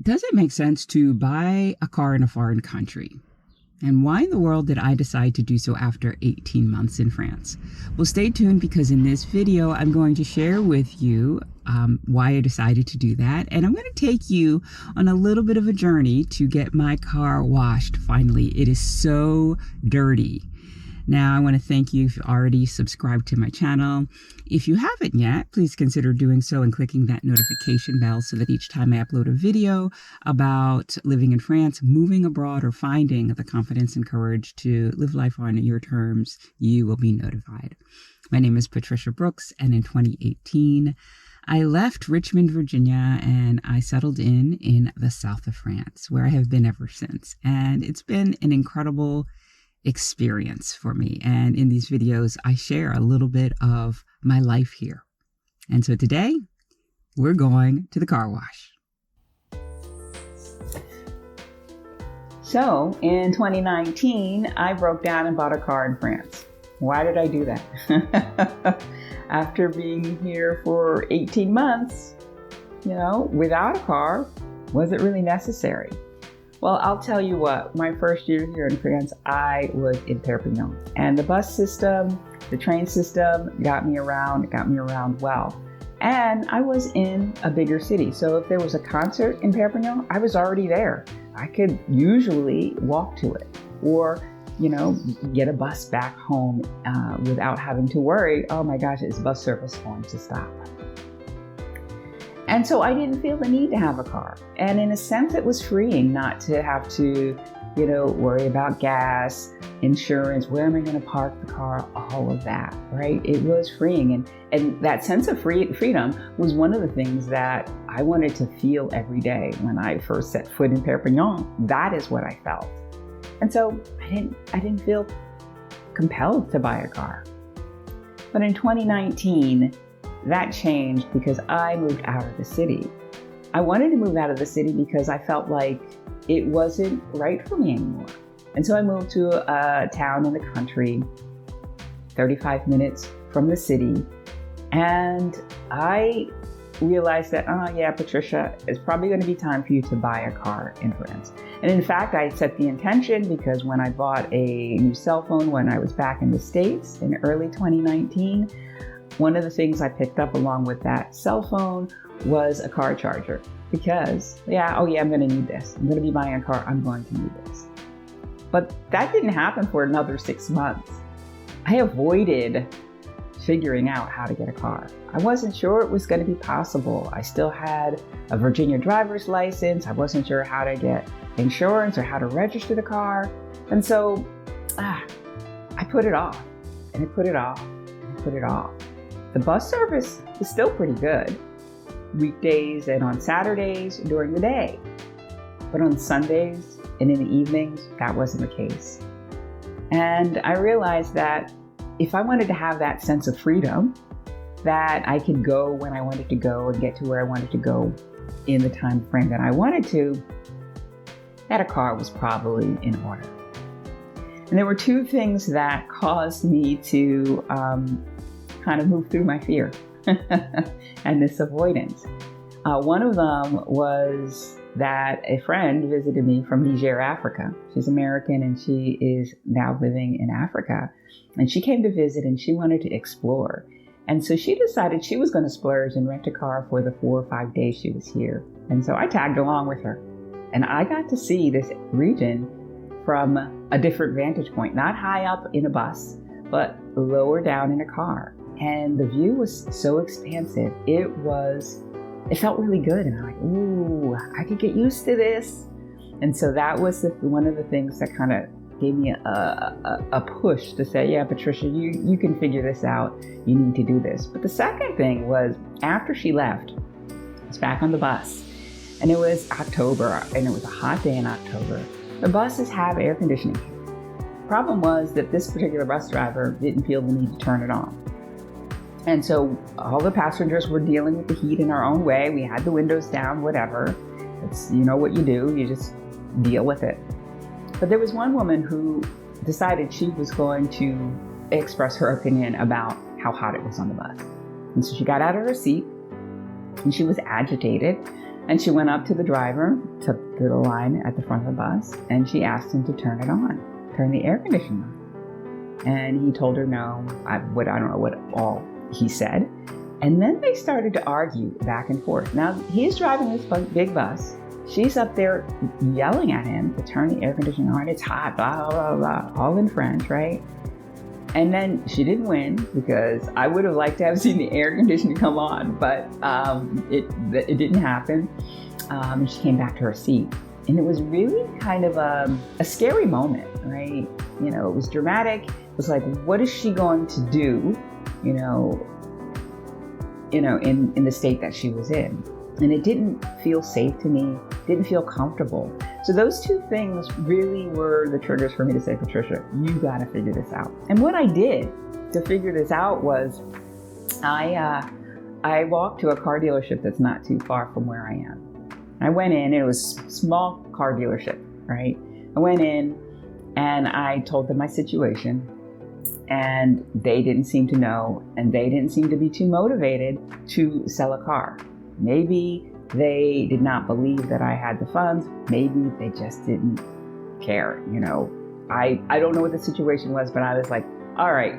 Does it make sense to buy a car in a foreign country? And why in the world did I decide to do so after 18 months in France? Well, stay tuned because in this video, I'm going to share with you why I decided to do that. And I'm going to take you on a little bit of a journey to get my car washed finally. It is so dirty. Now, I want to thank you if you already subscribed to my channel. If you haven't yet, please consider doing so and clicking that notification bell so that each time I upload a video about living in France, moving abroad, or finding the confidence and courage to live life on your terms, you will be notified. My name is Patricia Brooks, and in 2018, I left Richmond, Virginia, and I settled in the south of France, where I have been ever since. And it's been an incredible experience for me. And in these videos, I share a little bit of my life here. And so today, we're going to the car wash. So in 2019, I broke down and bought a car in France. Why did I do that? After being here for 18 months, without a car, was it really necessary? Well, I'll tell you what, my first year here in France, I was in Perpignan. And the bus system, the train system got me around well. And I was in a bigger city. So if there was a concert in Perpignan, I was already there. I could usually walk to it or, get a bus back home without having to worry, oh my gosh, is bus service going to stop? And so I didn't feel the need to have a car. And in a sense, it was freeing not to have to, worry about gas, insurance, where am I going to park the car, all of that, right? It was freeing. And that sense of freedom was one of the things that I wanted to feel every day when I first set foot in Perpignan. That is what I felt. And so I didn't feel compelled to buy a car. But in 2019, that changed because I moved out of the city. I wanted to move out of the city because I felt like it wasn't right for me anymore. And so I moved to a town in the country, 35 minutes from the city. And I realized that, Patricia, it's probably going to be time for you to buy a car in France. And in fact, I set the intention because when I bought a new cell phone when I was back in the States in early 2019, one of the things I picked up along with that cell phone was a car charger because, I'm going to need this. I'm going to be buying a car. I'm going to need this. But that didn't happen for another 6 months. I avoided figuring out how to get a car. I wasn't sure it was going to be possible. I still had a Virginia driver's license. I wasn't sure how to get insurance or how to register the car. And so I put it off and I put it off and I put it off. The bus service is still pretty good, weekdays and on Saturdays during the day. But on Sundays and in the evenings, that wasn't the case. And I realized that if I wanted to have that sense of freedom, that I could go when I wanted to go and get to where I wanted to go in the time frame that I wanted to, that a car was probably in order. And there were two things that caused me to kind of move through my fear and this avoidance. One of them was that a friend visited me from Niger, Africa. She's American and she is now living in Africa. And she came to visit and she wanted to explore. And so she decided she was going to splurge and rent a car for the 4 or 5 days she was here. And so I tagged along with her. And I got to see this region from a different vantage point, not high up in a bus, but lower down in a car. And the view was so expansive. It felt really good. And I'm like, ooh, I could get used to this. And so that was one of the things that kind of gave me a push to say, yeah, Patricia, you can figure this out. You need to do this. But the second thing was after she left, I was back on the bus and it was October and it was a hot day in October. The buses have air conditioning. The problem was that this particular bus driver didn't feel the need to turn it on. And so all the passengers were dealing with the heat in our own way. We had the windows down, whatever. It's, what you do, you just deal with it. But there was one woman who decided she was going to express her opinion about how hot it was on the bus. And so she got out of her seat and she was agitated. And she went up to the driver, took the line at the front of the bus, and she asked him to turn it on, turn the air conditioning on. And he told her no. I don't know what all he said. And then they started to argue back and forth. Now, he's driving this big bus. She's up there yelling at him to turn the air conditioning on. It's hot, blah, blah, blah, blah, all in French, right? And then she didn't win because I would have liked to have seen the air conditioning come on, but it didn't happen. And she came back to her seat. And it was really kind of a scary moment, right? You know, it was dramatic. It was like, what is she going to do, in the state that she was in? And it didn't feel safe to me, didn't feel comfortable. So those two things really were the triggers for me to say, Patricia, you got to figure this out. And what I did to figure this out was I walked to a car dealership that's not too far from where I am. I went in, it was a small car dealership, right? I went in and I told them my situation, and they didn't seem to know, and they didn't seem to be too motivated to sell a car. Maybe they did not believe that I had the funds. Maybe they just didn't care. I don't know what the situation was, but I was like, all right,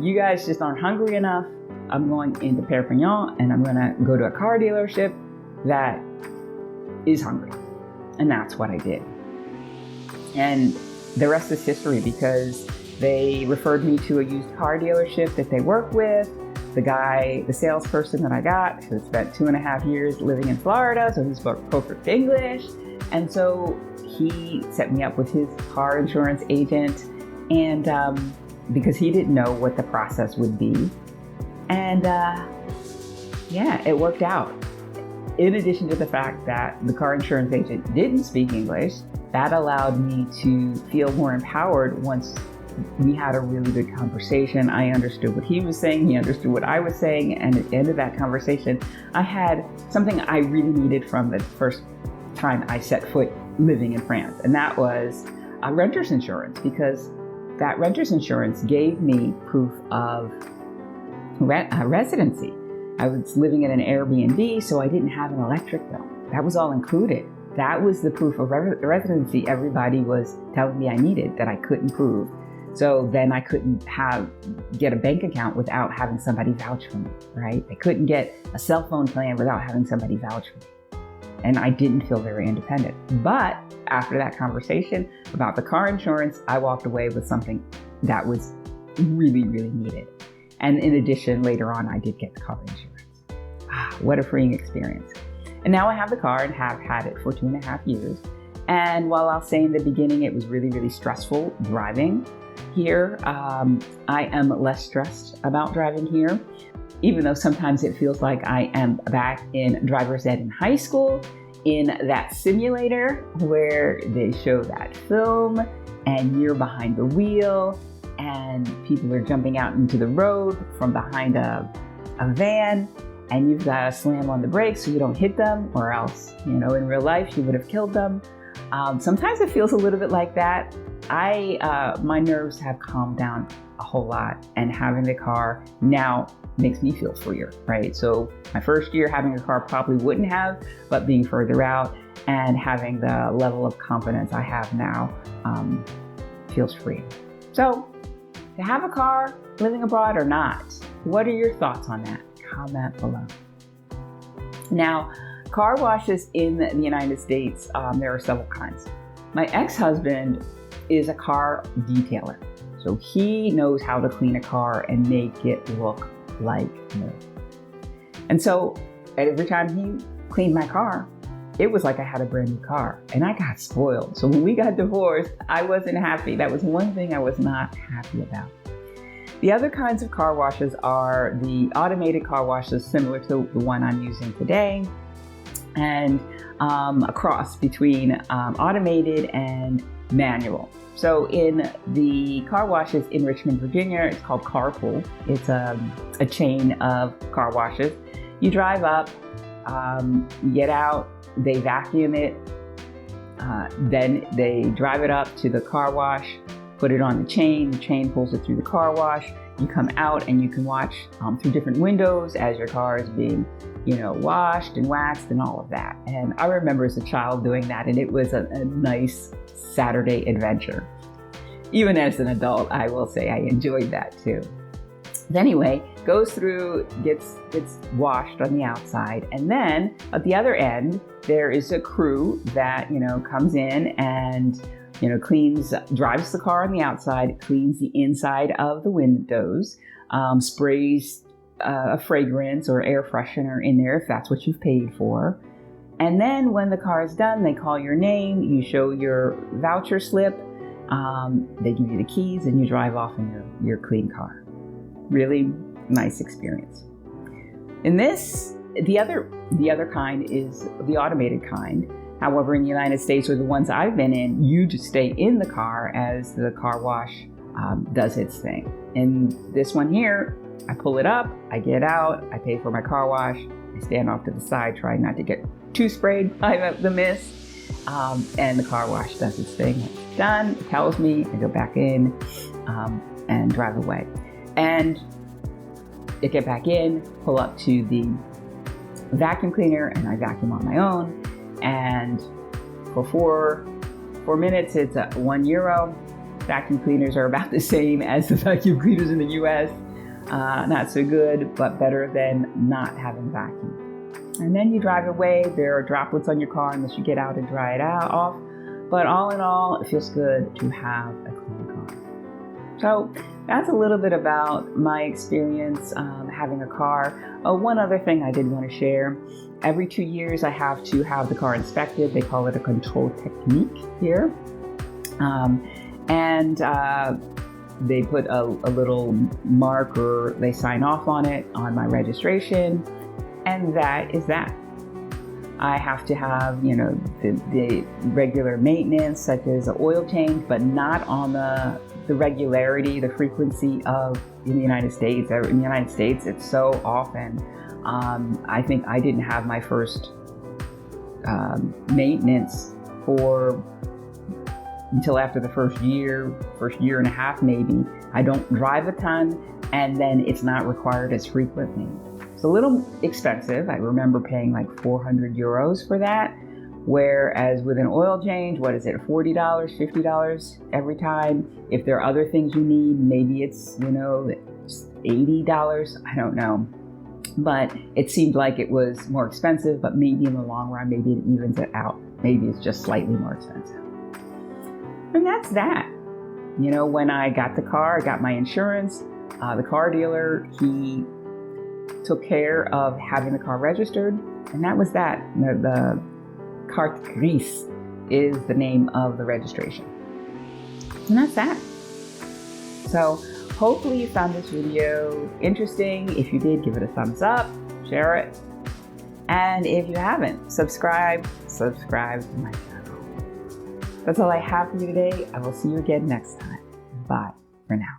you guys just aren't hungry enough. I'm going into Perpignan and I'm going to go to a car dealership that is hungry. And that's what I did. And the rest is history, because they referred me to a used car dealership that they work with. The salesperson that I got, who spent 2.5 years living in Florida, so he spoke perfect English. And so he set me up with his car insurance agent, and because he didn't know what the process would be. And it worked out. In addition to the fact that the car insurance agent didn't speak English, that allowed me to feel more empowered once we had a really good conversation. I understood what he was saying. He understood what I was saying. And at the end of that conversation, I had something I really needed from the first time I set foot living in France. And that was a renter's insurance, because that renter's insurance gave me proof of residency. I was living in an Airbnb, so I didn't have an electric bill. That was all included. That was the proof of residency everybody was telling me I needed, that I couldn't prove. So then I couldn't get a bank account without having somebody vouch for me, right? I couldn't get a cell phone plan without having somebody vouch for me. And I didn't feel very independent. But after that conversation about the car insurance, I walked away with something that was really, really needed. And in addition, later on, I did get the car insurance. What a freeing experience. And now I have the car and have had it for 2.5 years. And while I'll say in the beginning it was really, really stressful driving here, I am less stressed about driving here, even though sometimes it feels like I am back in driver's ed in high school, in that simulator where they show that film and you're behind the wheel and people are jumping out into the road from behind a van, and you've got to slam on the brakes so you don't hit them, or else, in real life you would have killed them. Sometimes it feels a little bit like that. My nerves have calmed down a whole lot, and having the car now makes me feel freer, right? So my first year having a car probably wouldn't have, but being further out and having the level of confidence I have now feels free. So to have a car, living abroad or not, what are your thoughts on that? Comment below. Now, car washes in the United States, there are several kinds. My ex-husband is a car detailer, so he knows how to clean a car and make it look like new. And so every time he cleaned my car, it was like I had a brand new car, and I got spoiled. So when we got divorced, I wasn't happy. That was one thing I was not happy about. The other kinds of car washes are the automated car washes, similar to the one I'm using today, and a cross between automated and manual. So in the car washes in Richmond, Virginia, it's called Carpool. It's a chain of car washes. You drive up, you get out, they vacuum it, then they drive it up to the car wash, put it on the chain pulls it through the car wash, you come out and you can watch through different windows as your car is being, washed and waxed and all of that. And I remember as a child doing that, and it was a nice Saturday adventure. Even as an adult, I will say I enjoyed that too. Anyway, goes through, gets washed on the outside, and then at the other end, there is a crew that, comes in and, drives the car on the outside, cleans the inside of the windows, sprays a fragrance or air freshener in there if that's what you've paid for. And then when the car is done, they call your name, you show your voucher slip, they give you the keys, and you drive off in your clean car. Really nice experience. In this, the other kind is the automated kind. However, in the United States, or the ones I've been in, you just stay in the car as the car wash does its thing. In this one here, I pull it up, I get out, I pay for my car wash, I stand off to the side, try not to get too sprayed by the mist, and the car wash does its thing. It's done, it tells me, I go back in and drive away. And I get back in, pull up to the vacuum cleaner, and I vacuum on my own. And for four minutes, it's €1. Vacuum cleaners are about the same as the vacuum cleaners in the US. Not so good, but better than not having vacuum. And then you drive away. There are droplets on your car unless you get out and dry it off. But all in all, it feels good to have a clean car. So that's a little bit about my experience having a car. One other thing I did want to share. Every 2 years, I have to have the car inspected. They call it a control technique here. They put a little marker, they sign off on it on my registration, and that is that. I have to have, the regular maintenance, such as an oil change, but not on the regularity, the frequency of in the United States. In the United States, it's so often. I think I didn't have my first maintenance until after the first year and a half maybe. I don't drive a ton, and then it's not required as frequently. It's a little expensive. I remember paying like €400 for that, whereas with an oil change, what is it, $40, $50 every time? If there are other things you need, maybe it's, $80, I don't know. But it seemed like it was more expensive, but maybe in the long run, maybe it evens it out. Maybe it's just slightly more expensive. And that's that. When I got the car, I got my insurance. The car dealer, he took care of having the car registered, and that was that. The carte grise is the name of the registration. And that's that. So hopefully you found this video interesting. If you did, give it a thumbs up, share it. And if you haven't, subscribe to my channel. That's all I have for you today. I will see you again next time. Bye for now.